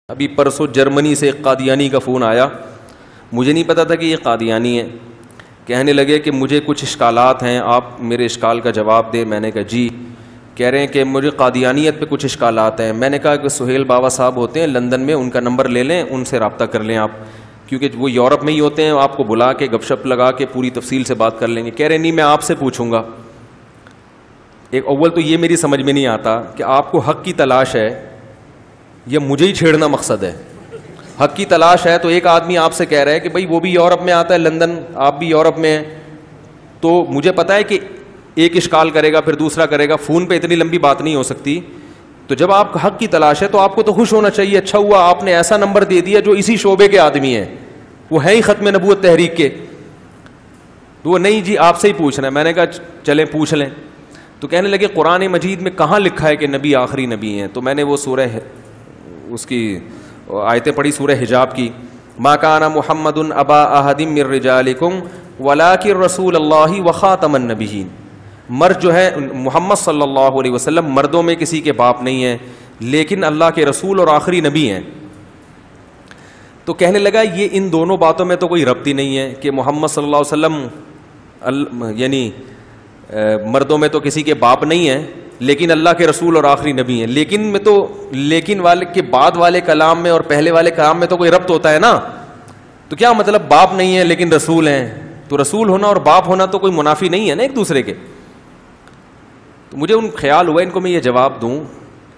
ابھی پرسوں جرمنی سے ایک قادیانی کا فون آیا، مجھے نہیں پتا تھا کہ یہ قادیانی ہے. کہنے لگے کہ مجھے کچھ اشکالات ہیں، آپ میرے اشکال کا جواب دیں. میں نے کہا جی. کہہ رہے ہیں کہ مجھے قادیانیت پہ کچھ اشکالات ہیں. میں نے کہا کہ سہیل بابا صاحب ہوتے ہیں لندن میں، ان کا نمبر لے لیں، ان سے رابطہ کر لیں آپ، کیونکہ وہ یورپ میں ہی ہوتے ہیں، آپ کو بلا کے گپ شپ لگا کے پوری تفصیل سے بات کر لیں گے. کہہ رہے نہیں، میں آپ سے پوچھوں گا. ایک اول تو یہ میری سمجھ میں نہیں آتا کہ آپ کو حق کی تلاش ہے یا مجھے ہی چھیڑنا مقصد ہے. حق کی تلاش ہے تو ایک آدمی آپ سے کہہ رہا ہے کہ بھائی وہ بھی یورپ میں آتا ہے لندن، آپ بھی یورپ میں ہیں، تو مجھے پتا ہے کہ ایک اشکال کرے گا پھر دوسرا کرے گا، فون پہ اتنی لمبی بات نہیں ہو سکتی. تو جب آپ حق کی تلاش ہے تو آپ کو تو خوش ہونا چاہیے، اچھا ہوا آپ نے ایسا نمبر دے دیا جو اسی شعبے کے آدمی ہیں، وہ ہے ہی ختم نبوت تحریک کے. تو وہ نہیں جی آپ سے ہی پوچھنا ہے. میں نے کہا چلیں پوچھ لیں. تو کہنے لگے قرآن مجید میں کہاں لکھا ہے کہ نبی آخری نبی ہیں؟ تو میں نے وہ سورہ اس کی آیتیں پڑھی، سورہ حجاب کی. ما کان محمد ابا احد من رجالکم ولکن رسول اللہ وخاتم النبیین. مرد جو ہے محمد صلی اللہ علیہ وسلم مردوں میں کسی کے باپ نہیں ہیں، لیکن اللہ کے رسول اور آخری نبی ہیں. تو کہنے لگا یہ ان دونوں باتوں میں تو کوئی ربط ہی نہیں ہے کہ محمد صلی اللہ علیہ وسلم یعنی مردوں میں تو کسی کے باپ نہیں ہیں لیکن اللہ کے رسول اور آخری نبی ہیں. لیکن میں تو لیکن والے کے بعد والے کلام میں اور پہلے والے کلام میں تو کوئی ربط ہوتا ہے نا. تو کیا مطلب باپ نہیں ہے لیکن رسول ہیں؟ تو رسول ہونا اور باپ ہونا تو کوئی منافی نہیں ہے نا ایک دوسرے کے. تو مجھے ان خیال ہوا ان کو میں یہ جواب دوں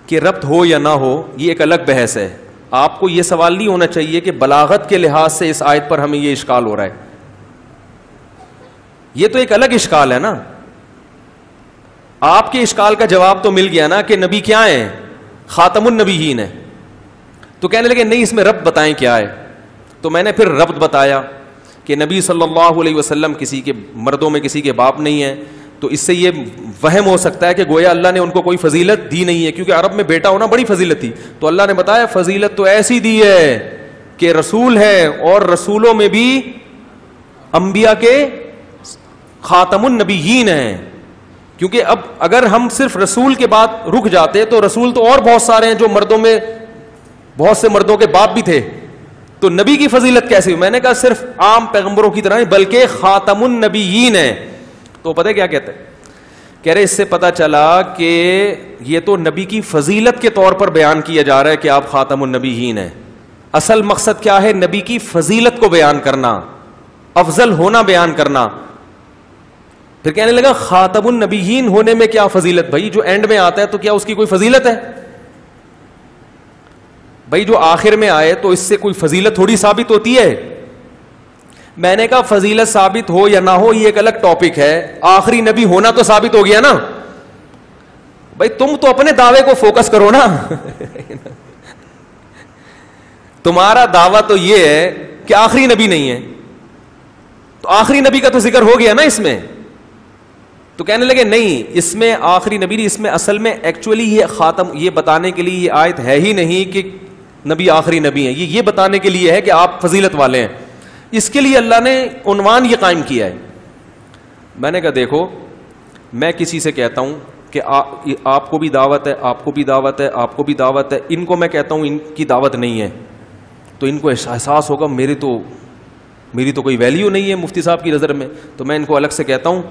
کہ ربط ہو یا نہ ہو یہ ایک الگ بحث ہے. آپ کو یہ سوال نہیں ہونا چاہیے کہ بلاغت کے لحاظ سے اس آیت پر ہمیں یہ اشکال ہو رہا ہے. یہ تو ایک الگ اشکال ہے نا. آپ کے اشکال کا جواب تو مل گیا نا کہ نبی کیا ہیں؟ خاتم النبیین ہیں. تو کہنے لگے نہیں اس میں ربط بتائیں کیا ہے. تو میں نے پھر ربط بتایا کہ نبی صلی اللہ علیہ وسلم کسی کے مردوں میں کسی کے باپ نہیں ہیں. تو اس سے یہ وہم ہو سکتا ہے کہ گویا اللہ نے ان کو کوئی فضیلت دی نہیں ہے، کیونکہ عرب میں بیٹا ہونا بڑی فضیلت تھی. تو اللہ نے بتایا فضیلت تو ایسی دی ہے کہ رسول ہے اور رسولوں میں بھی انبیاء کے خاتم النبیین ہیں. کیونکہ اب اگر ہم صرف رسول کے بعد رک جاتے تو رسول تو اور بہت سارے ہیں جو مردوں میں بہت سے مردوں کے باپ بھی تھے. تو نبی کی فضیلت کیسی؟ میں نے کہا صرف عام پیغمبروں کی طرح نہیں بلکہ خاتم النبیین ہیں. تو پتہ کیا کہتے ہیں؟ کہہ رہے اس سے پتہ چلا کہ یہ تو نبی کی فضیلت کے طور پر بیان کیا جا رہا ہے کہ آپ خاتم النبیین ہیں. اصل مقصد کیا ہے؟ نبی کی فضیلت کو بیان کرنا، افضل ہونا بیان کرنا. پھر کہنے لگا خاتم النبیین ہونے میں کیا فضیلت؟ بھائی جو اینڈ میں آتا ہے تو کیا اس کی کوئی فضیلت ہے؟ بھائی جو آخر میں آئے تو اس سے کوئی فضیلت تھوڑی ثابت ہوتی ہے. میں نے کہا فضیلت ثابت ہو یا نہ ہو یہ ایک الگ ٹاپک ہے، آخری نبی ہونا تو ثابت ہو گیا نا. بھائی تم تو اپنے دعوے کو فوکس کرو نا. تمہارا دعویٰ تو یہ ہے کہ آخری نبی نہیں ہے، تو آخری نبی کا تو ذکر ہو گیا نا اس میں. تو کہنے لگے نہیں اس میں آخری نبی نہیں، اس میں اصل میں ایکچولی یہ خاتم یہ بتانے کے لیے یہ آیت ہے ہی نہیں کہ نبی آخری نبی ہیں، یہ بتانے کے لیے ہے کہ آپ فضیلت والے ہیں. اس کے لیے اللہ نے عنوان یہ قائم کیا ہے. میں نے کہا دیکھو میں کسی سے کہتا ہوں کہ آپ کو بھی دعوت ہے، آپ کو بھی دعوت ہے، آپ کو بھی دعوت ہے، ان کو میں کہتا ہوں ان کی دعوت نہیں ہے تو ان کو احساس ہوگا میری تو کوئی ویلیو نہیں ہے مفتی صاحب کی نظر میں. تو میں ان کو الگ سے کہتا ہوں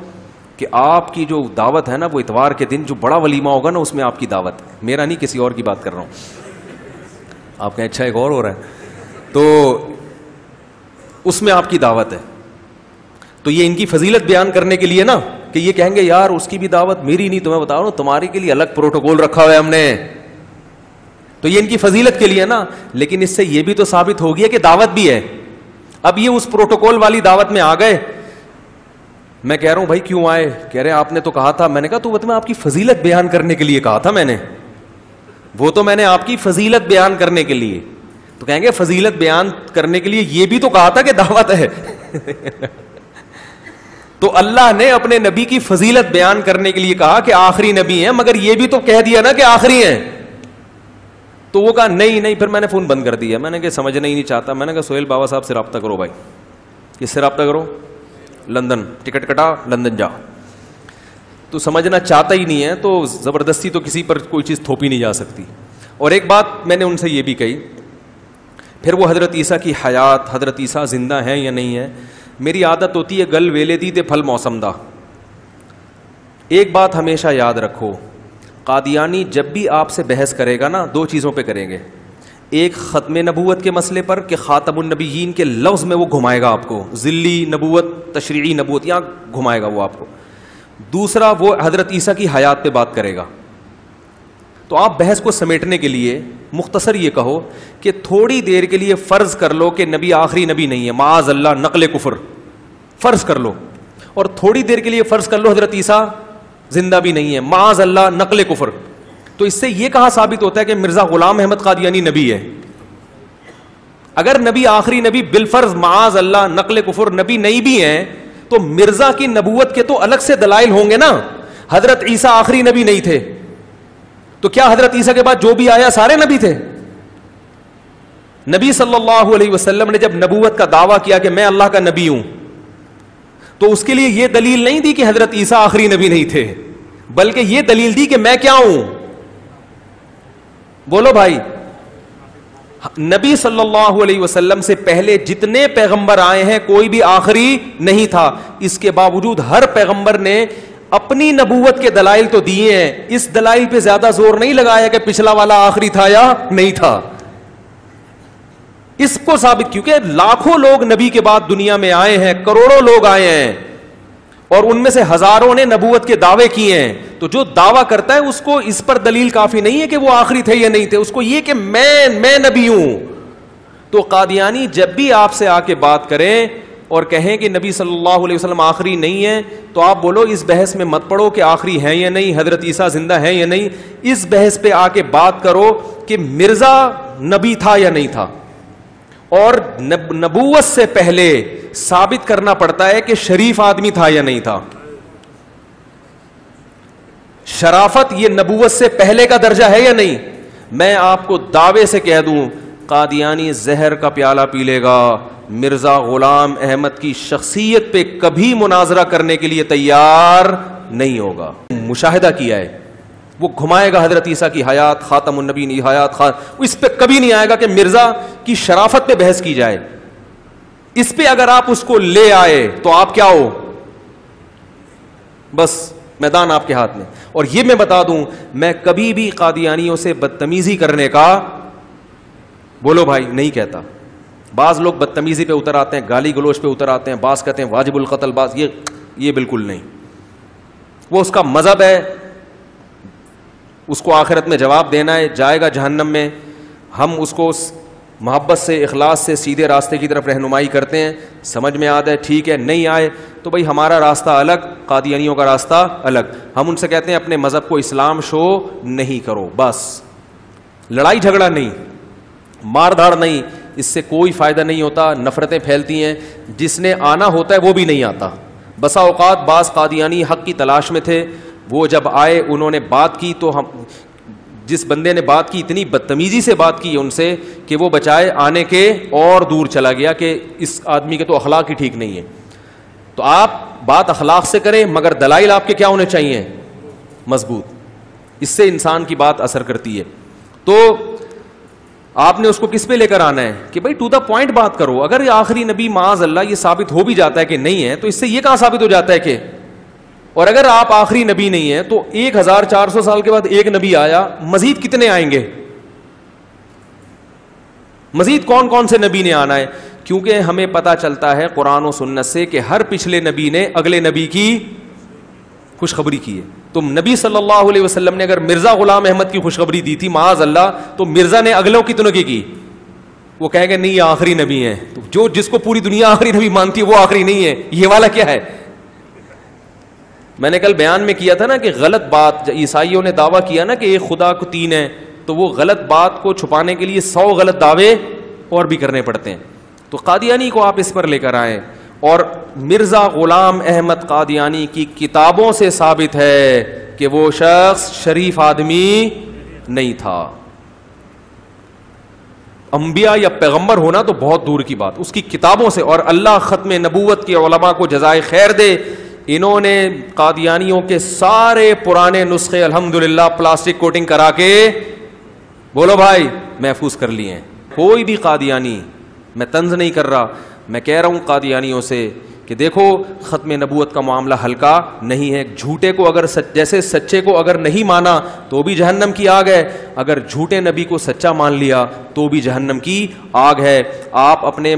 کہ آپ کی جو دعوت ہے نا وہ اتوار کے دن جو بڑا ولیمہ ہوگا نا اس میں آپ کی دعوت ہے، میرا نہیں کسی اور کی بات کر رہا ہوں. آپ کہیں اچھا ایک اور ہو رہا ہے تو اس میں آپ کی دعوت ہے. تو یہ ان کی فضیلت بیان کرنے کے لیے نا کہ یہ کہیں گے یار اس کی بھی دعوت میری نہیں، تو میں بتا رہا ہوں تمہارے کے لیے الگ پروٹوکول رکھا ہوا ہے ہم نے. تو یہ ان کی فضیلت کے لیے نا، لیکن اس سے یہ بھی تو ثابت ہو گیا کہ دعوت بھی ہے. اب یہ اس پروٹوکول والی دعوت میں آ گئے. میں کہہ رہا ہوں بھائی کیوں آئے؟ کہہ رہے آپ نے تو کہا تھا. میں نے کہا تو میں آپ کی فضیلت بیان کرنے کے لیے کہا تھا میں نے، وہ تو میں نے آپ کی فضیلت بیان کرنے کے لیے. تو کہیں گے فضیلت بیان کرنے کے لیے یہ بھی تو کہا تھا کہ دعوت ہے. تو اللہ نے اپنے نبی کی فضیلت بیان کرنے کے لیے کہا کہ آخری نبی ہیں، مگر یہ بھی تو کہہ دیا نا کہ آخری ہیں. تو وہ کہا نہیں. پھر میں نے فون بند کر دیا. میں نے کہا سمجھنا ہی نہیں چاہتا. میں نے کہا سہیل بابا صاحب سے رابطہ کرو بھائی. کس سے رابطہ کرو؟ لندن. ٹکٹ کٹا لندن جا. تو سمجھنا چاہتا ہی نہیں ہے تو زبردستی تو کسی پر کوئی چیز تھوپی نہیں جا سکتی. اور ایک بات میں نے ان سے یہ بھی کہی پھر وہ حضرت عیسیٰ کی حیات، حضرت عیسیٰ زندہ ہیں یا نہیں ہیں. میری عادت ہوتی ہے گل ویلے دی تے پھل موسم دا. ایک بات ہمیشہ یاد رکھو، قادیانی جب بھی آپ سے بحث کرے گا نا، دو چیزوں پہ کریں گے. ایک ختم نبوت کے مسئلے پر کہ خاتم النبیین کے لفظ میں وہ گھمائے گا آپ کو، ذلی نبوت، تشریعی نبوت، یہاں گھمائے گا وہ آپ کو. دوسرا وہ حضرت عیسیٰ کی حیات پہ بات کرے گا. تو آپ بحث کو سمیٹنے کے لیے مختصر یہ کہو کہ تھوڑی دیر کے لیے فرض کر لو کہ نبی آخری نبی نہیں ہے، معاذ اللہ نقل کفر فرض کر لو، اور تھوڑی دیر کے لیے فرض کر لو حضرت عیسیٰ زندہ بھی نہیں ہے، معاذ اللہ نقل کفر. تو اس سے یہ کہا ثابت ہوتا ہے کہ مرزا غلام احمد قادیانی نبی ہے. اگر نبی آخری نبی بالفرض معاذ اللہ نقل کفر نبی نہیں بھی ہیں تو مرزا کی نبوت کے تو الگ سے دلائل ہوں گے نا. حضرت عیسیٰ آخری نبی نہیں تھے تو کیا حضرت عیسیٰ کے بعد جو بھی آیا سارے نبی تھے؟ نبی صلی اللہ علیہ وسلم نے جب نبوت کا دعویٰ کیا کہ میں اللہ کا نبی ہوں تو اس کے لیے یہ دلیل نہیں دی کہ حضرت عیسیٰ آخری نبی نہیں تھے، بلکہ یہ دلیل دی کہ میں کیا ہوں. بولو بھائی، نبی صلی اللہ علیہ وسلم سے پہلے جتنے پیغمبر آئے ہیں کوئی بھی آخری نہیں تھا. اس کے باوجود ہر پیغمبر نے اپنی نبوت کے دلائل تو دیے ہیں. اس دلائل پہ زیادہ زور نہیں لگایا کہ پچھلا والا آخری تھا یا نہیں تھا. اس کو ثابت، کیونکہ لاکھوں لوگ نبی کے بعد دنیا میں آئے ہیں، کروڑوں لوگ آئے ہیں، اور ان میں سے ہزاروں نے نبوت کے دعوے کیے ہیں. تو جو دعویٰ کرتا ہے اس کو اس پر دلیل کافی نہیں ہے کہ وہ آخری تھے یا نہیں تھے، اس کو یہ کہ میں نبی ہوں. تو قادیانی جب بھی آپ سے آ کے بات کریں اور کہیں کہ نبی صلی اللہ علیہ وسلم آخری نہیں ہے تو آپ بولو اس بحث میں مت پڑو کہ آخری ہیں یا نہیں، حضرت عیسیٰ زندہ ہیں یا نہیں. اس بحث پہ آ کے بات کرو کہ مرزا نبی تھا یا نہیں تھا. اور نبوت سے پہلے ثابت کرنا پڑتا ہے کہ شریف آدمی تھا یا نہیں تھا. شرافت یہ نبوت سے پہلے کا درجہ ہے یا نہیں. میں آپ کو دعوے سے کہہ دوں قادیانی زہر کا پیالہ پی لے گا، مرزا غلام احمد کی شخصیت پہ کبھی مناظرہ کرنے کے لیے تیار نہیں ہوگا. مشاہدہ کیا ہے، وہ گھمائے گا حضرت عیسیٰ کی حیات، خاتم النبیین کی حیات، اس پہ کبھی نہیں آئے گا کہ مرزا کی شرافت پہ بحث کی جائے. اس پہ اگر آپ اس کو لے آئے تو آپ کیا ہو، بس میدان آپ کے ہاتھ میں. اور یہ میں بتا دوں میں کبھی بھی قادیانیوں سے بدتمیزی کرنے کا بولو بھائی نہیں کہتا. بعض لوگ بدتمیزی پہ اتر آتے ہیں، گالی گلوچ پہ اتر آتے ہیں، بعض کہتے ہیں واجب القتل، بعض یہ بالکل نہیں. وہ اس کا مذہب ہے، اس کو آخرت میں جواب دینا ہے، جائے گا جہنم میں. ہم اس کو محبت سے اخلاص سے سیدھے راستے کی طرف رہنمائی کرتے ہیں. سمجھ میں آتا ہے ٹھیک ہے، نہیں آئے تو بھائی ہمارا راستہ الگ، قادیانیوں کا راستہ الگ. ہم ان سے کہتے ہیں اپنے مذہب کو اسلام شو نہیں کرو، بس لڑائی جھگڑا نہیں، مار دھاڑ نہیں، اس سے کوئی فائدہ نہیں ہوتا، نفرتیں پھیلتی ہیں. جس نے آنا ہوتا ہے وہ بھی نہیں آتا. بسا اوقات بعض قادیانی حق کی تلاش میں تھے، وہ جب آئے انہوں نے بات کی تو ہم جس بندے نے بات کی اتنی بدتمیزی سے بات کی ان سے کہ وہ بچائے آنے کے اور دور چلا گیا کہ اس آدمی کے تو اخلاق ہی ٹھیک نہیں ہے. تو آپ بات اخلاق سے کریں مگر دلائل آپ کے کیا ہونے چاہیے، مضبوط. اس سے انسان کی بات اثر کرتی ہے. تو آپ نے اس کو کس پہ لے کر آنا ہے کہ بھائی ٹو دا پوائنٹ بات کرو. اگر یہ آخری نبی معاذ اللہ یہ ثابت ہو بھی جاتا ہے کہ نہیں ہے تو اس سے یہ کہاں ثابت ہو جاتا ہے کہ، اور اگر آپ آخری نبی نہیں ہیں تو 1400 سال کے بعد ایک نبی آیا، مزید کتنے آئیں گے، مزید کون کون سے نبی نے آنا ہے. کیونکہ ہمیں پتہ چلتا ہے قرآن و سنت سے کہ ہر پچھلے نبی نے اگلے نبی کی خوشخبری کی ہے. تو نبی صلی اللہ علیہ وسلم نے اگر مرزا غلام احمد کی خوشخبری دی تھی معاذ اللہ، تو مرزا نے اگلوں کتنوں کی وہ کہیں گے نہیں یہ آخری نبی ہیں. تو جو جس کو پوری دنیا آخری نبی مانتی ہے وہ آخری نہیں ہے. یہ والا کیا ہے، میں نے کل بیان میں کیا تھا نا کہ غلط بات عیسائیوں نے دعویٰ کیا نا کہ ایک خدا کو تین ہے، تو وہ غلط بات کو چھپانے کے لیے 100 غلط دعوے اور بھی کرنے پڑتے ہیں. تو قادیانی کو آپ اس پر لے کر آئیں. اور مرزا غلام احمد قادیانی کی کتابوں سے ثابت ہے کہ وہ شخص شریف آدمی نہیں تھا. انبیاء یا پیغمبر ہونا تو بہت دور کی بات، اس کی کتابوں سے. اور اللہ ختم نبوت کے علماء کو جزائے خیر دے، انہوں نے قادیانیوں کے سارے پرانے نسخے الحمدللہ پلاسٹک کوٹنگ کرا کے بولو بھائی محفوظ کر لیے ہیں. کوئی بھی قادیانی، میں طنز نہیں کر رہا، میں کہہ رہا ہوں قادیانیوں سے کہ دیکھو ختم نبوت کا معاملہ ہلکا نہیں ہے. جھوٹے کو اگر جیسے سچے کو اگر نہیں مانا تو بھی جہنم کی آگ ہے، اگر جھوٹے نبی کو سچا مان لیا تو بھی جہنم کی آگ ہے. آپ اپنے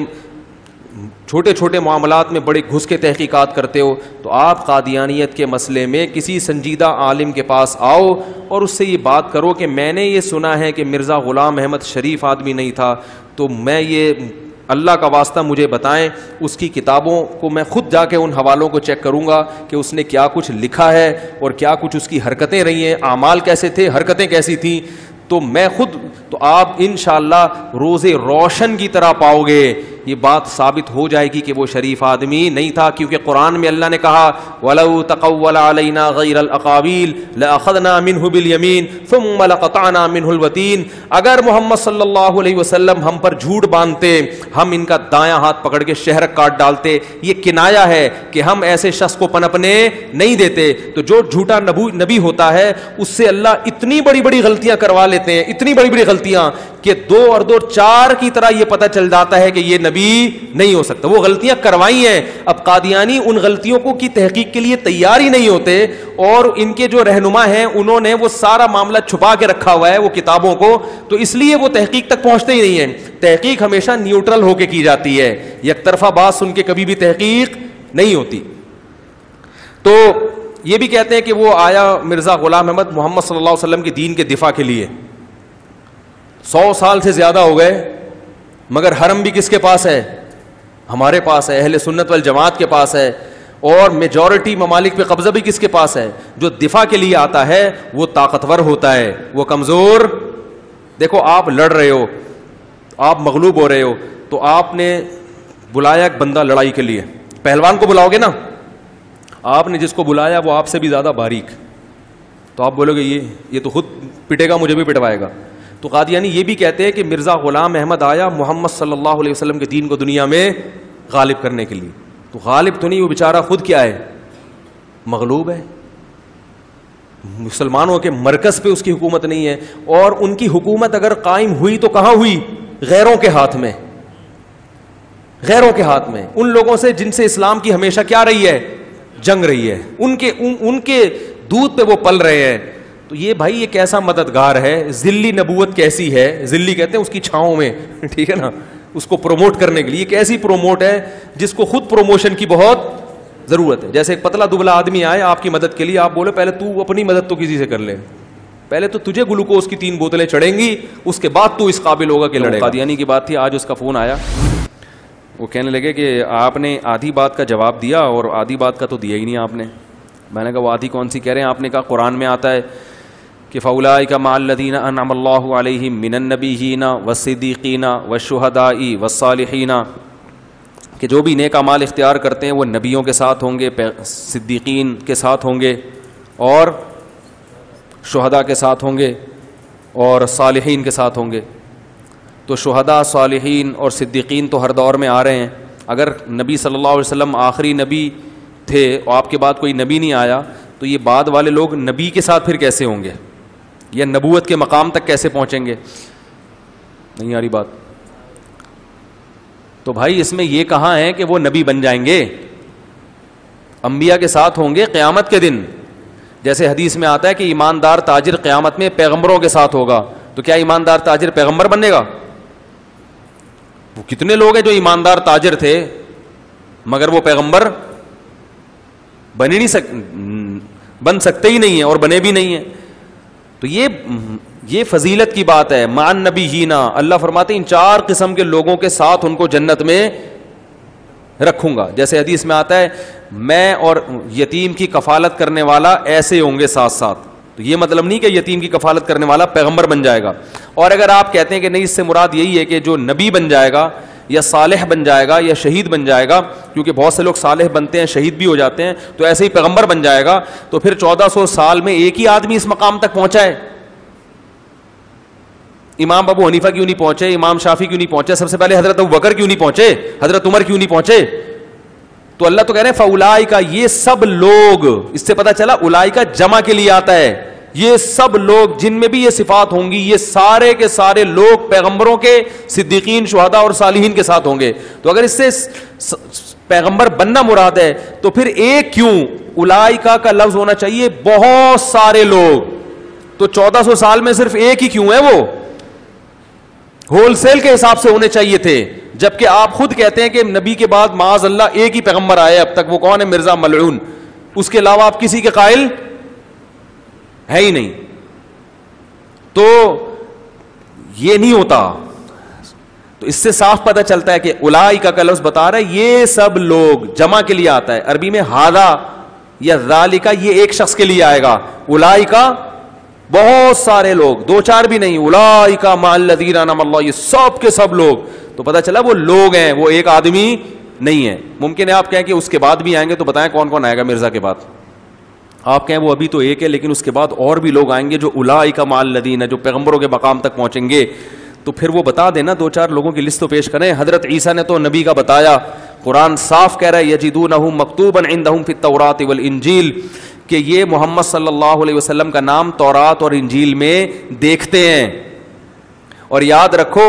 چھوٹے چھوٹے معاملات میں بڑے گھس کے تحقیقات کرتے ہو، تو آپ قادیانیت کے مسئلے میں کسی سنجیدہ عالم کے پاس آؤ اور اس سے یہ بات کرو کہ میں نے یہ سنا ہے کہ مرزا غلام احمد شریف آدمی نہیں تھا، تو میں یہ اللہ کا واسطہ مجھے بتائیں، اس کی کتابوں کو میں خود جا کے ان حوالوں کو چیک کروں گا کہ اس نے کیا کچھ لکھا ہے اور کیا کچھ اس کی حرکتیں رہی ہیں، اعمال کیسے تھے، حرکتیں کیسی تھیں، تو میں خود، تو آپ انشاءاللہ روز روشن کی طرح پاؤ گے یہ بات ثابت ہو جائے گی کہ وہ شریف آدمی نہیں تھا. کیونکہ قرآن میں اللہ نے کہا وَلَوْ تَقَوَّلَ عَلَيْنَا غَيْرَ الْأَقَاوِيلِ لَأَخَذْنَا مِنْهُ بِالْيَمِينِ ثُمَّ لَقَطَعْنَا مِنْهُ الْوَتِينَ. اگر محمد صلی اللہ علیہ وسلم ہم پر جھوٹ باندھتے ہم ان کا دایاں ہاتھ پکڑ کے شہرک کاٹ ڈالتے. یہ کنایا ہے کہ ہم ایسے شخص کو پنپنے نہیں دیتے. تو جو جھوٹا نبی ہوتا ہے اس سے اللہ اتنی بڑی بڑی غلطیاں کروا لیتے ہیں، اتنی بڑی بڑی غلطیاں کہ 2 اور 2 4 کی طرح یہ پتہ چل جاتا ہے کہ یہ نبی نہیں ہو سکتا. وہ غلطیاں کروائی ہیں. اب قادیانی ان غلطیوں کو کی تحقیق کے لیے تیار ہی نہیں ہوتے، اور ان کے جو رہنما ہیں انہوں نے وہ سارا معاملہ چھپا کے رکھا ہوا ہے وہ کتابوں کو، تو اس لیے وہ تحقیق تک پہنچتے ہی نہیں ہیں. تحقیق ہمیشہ نیوٹرل ہو کے کی جاتی ہے، یک طرفہ بات سن کے کبھی بھی تحقیق نہیں ہوتی. تو یہ بھی کہتے ہیں کہ وہ آیا مرزا غلام احمد محمد صلی اللہ علیہ وسلم کے دین کے دفاع کے لیے. 100 سال سے زیادہ ہو گئے، مگر حرم بھی کس کے پاس ہے؟ ہمارے پاس ہے، اہل سنت والجماعت کے پاس ہے. اور میجورٹی ممالک پہ قبضہ بھی کس کے پاس ہے؟ جو دفاع کے لیے آتا ہے وہ طاقتور ہوتا ہے، وہ کمزور. دیکھو آپ لڑ رہے ہو، آپ مغلوب ہو رہے ہو، تو آپ نے بلایا ایک بندہ لڑائی کے لیے، پہلوان کو بلاؤ گے نا، آپ نے جس کو بلایا وہ آپ سے بھی زیادہ باریک، تو آپ بولو گے یہ تو خود پٹے گا، مجھے بھی پٹوائے گا. تو قادیانی یہ بھی کہتے ہیں کہ مرزا غلام احمد آیا محمد صلی اللہ علیہ وسلم کے دین کو دنیا میں غالب کرنے کے لیے. تو غالب تو نہیں، وہ بیچارہ خود کیا ہے؟ مغلوب ہے. مسلمانوں کے مرکز پہ اس کی حکومت نہیں ہے، اور ان کی حکومت اگر قائم ہوئی تو کہاں ہوئی؟ غیروں کے ہاتھ میں، غیروں کے ہاتھ میں، ان لوگوں سے جن سے اسلام کی ہمیشہ کیا رہی ہے؟ جنگ رہی ہے. ان کے دودھ پہ وہ پل رہے ہیں. تو یہ بھائی یہ کیسا مددگار ہے؟ ذلی نبوت کیسی ہے؟ ذلی کہتے ہیں اس کی چھاؤں میں، ٹھیک ہے نا، اس کو پروموٹ کرنے کے لیے. کیسی پروموٹ ہے جس کو خود پروموشن کی بہت ضرورت ہے. جیسے ایک پتلا دبلا آدمی آئے آپ کی مدد کے لیے، آپ بولے پہلے تو اپنی مدد تو کسی سے کر لے، پہلے تو تجھے گلوکوز کی 3 بوتلیں چڑھیں گی، اس کے بعد تو اس قابل ہوگا کہ لڑے. قادیانی کی بات تھی. آج اس کا فون آیا، وہ کہنے لگے کہ آپ نے آدھی بات کا جواب دیا اور آدھی بات کا تو دیا ہی نہیں آپ نے. میں نے کہا وہ آدھی کون سی کہہ رہے ہیں؟ آپ نے کہا قرآن میں آتا ہے کہ فَأُولَٰئِكَ مَعَ الَّذِينَ أَنْعَمَ اللَّهُ عَلَيْهِم مِّنَ النَّبِيِّينَ وَالصِّدِّيقِينَ وَالشُّهَدَاءِ وَالصَّالِحِينَ، کہ جو بھی نیک اعمال اختیار کرتے ہیں وہ نبیوں کے ساتھ ہوں گے، صدیقین کے ساتھ ہوں گے، اور شہداء کے ساتھ ہوں گے، اور صالحین کے ساتھ ہوں گے. تو شہداء، صالحین اور صدیقین تو ہر دور میں آ رہے ہیں. اگر نبی صلی اللہ علیہ وسلم آخری نبی تھے اور آپ کے بعد کوئی نبی نہیں آیا، تو یہ بعد والے لوگ نبی کے ساتھ پھر کیسے ہوں گے، یا نبوت کے مقام تک کیسے پہنچیں گے؟ نہیں آ رہی بات؟ تو بھائی اس میں یہ کہاں ہے کہ وہ نبی بن جائیں گے؟ انبیاء کے ساتھ ہوں گے قیامت کے دن. جیسے حدیث میں آتا ہے کہ ایماندار تاجر قیامت میں پیغمبروں کے ساتھ ہوگا. تو کیا ایماندار تاجر پیغمبر بنے گا؟ وہ کتنے لوگ ہیں جو ایماندار تاجر تھے مگر وہ پیغمبر بن سکتے ہی نہیں ہیں اور بنے بھی نہیں ہیں. تو یہ فضیلت کی بات ہے. مع النبیین، اللہ فرماتے ہیں ان 4 قسم کے لوگوں کے ساتھ ان کو جنت میں رکھوں گا. جیسے حدیث میں آتا ہے میں اور یتیم کی کفالت کرنے والا ایسے ہوں گے ساتھ ساتھ. تو یہ مطلب نہیں کہ یتیم کی کفالت کرنے والا پیغمبر بن جائے گا. اور اگر آپ کہتے ہیں کہ نہیں، اس سے مراد یہی ہے کہ جو نبی بن جائے گا یا صالح بن جائے گا یا شہید بن جائے گا، کیونکہ بہت سے لوگ صالح بنتے ہیں شہید بھی ہو جاتے ہیں، تو ایسے ہی پیغمبر بن جائے گا، تو پھر 1400 سال میں ایک ہی آدمی اس مقام تک پہنچا ہے. امام ابو حنیفہ کیوں نہیں پہنچے؟ امام شافعی کیوں نہیں پہنچے؟ سب سے پہلے حضرت ابوبکر کیوں نہیں پہنچے؟ حضرت عمر کیوں نہیں پہنچے؟ تو اللہ تو کہہ رہے ہیں فاولائکا، یہ سب لوگ. اس سے پتہ چلا اولائکا جمع کے لیے آتا ہے، یہ سب لوگ جن میں بھی یہ صفات ہوں گی یہ سارے کے سارے لوگ پیغمبروں کے، صدیقین، شہداء اور صالحین کے ساتھ ہوں گے. تو اگر اس سے پیغمبر بننا مراد ہے تو پھر ایک کیوں؟ اولئک کا لفظ ہونا چاہیے بہت سارے لوگ. تو 1400 سال میں صرف ایک ہی کیوں ہے؟ وہ ہول سیل کے حساب سے ہونے چاہیے تھے، جبکہ آپ خود کہتے ہیں کہ نبی کے بعد معاذ اللہ ایک ہی پیغمبر آئے اب تک، وہ کون ہے؟ مرزا ملعون. اس کے علاوہ آپ کسی کے قائل ہے ہی نہیں. تو یہ نہیں ہوتا. تو اس سے صاف پتہ چلتا ہے کہ اولئک کا لفظ بتا رہا ہے یہ سب لوگ، جمع کے لیے آتا ہے عربی میں ھذا یا ذالک، یہ ایک شخص کے لیے آئے گا. اولئک بہت سارے لوگ، دو چار بھی نہیں. اولئک مع الذین انعم اللہ، یہ سب کے سب لوگ. تو پتہ چلا وہ لوگ ہیں، وہ ایک آدمی نہیں ہے. ممکن ہے آپ کہیں کہ اس کے بعد بھی آئیں گے، تو بتائیں کون کون آئے گا مرزا کے بعد؟ آپ کہیں وہ ابھی تو ایک ہے، لیکن اس کے بعد اور بھی لوگ آئیں گے جو اولئک مع الذین، جو پیغمبروں کے مقام تک پہنچیں گے. تو پھر وہ بتا دینا، دو چار لوگوں کی لسٹ تو پیش کریں. حضرت عیسیٰ نے تو نبی کا بتایا، قرآن صاف کہہ رہا ہے یجدونہ مکتوبا عندہم فی التوراۃ والانجیل، کہ یہ محمد صلی اللہ علیہ وسلم کا نام تورات اور انجیل میں دیکھتے ہیں. اور یاد رکھو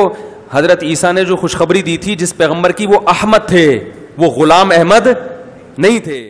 حضرت عیسیٰ نے جو خوشخبری دی تھی جس پیغمبر کی، وہ احمد تھے، وہ غلام احمد نہیں تھے.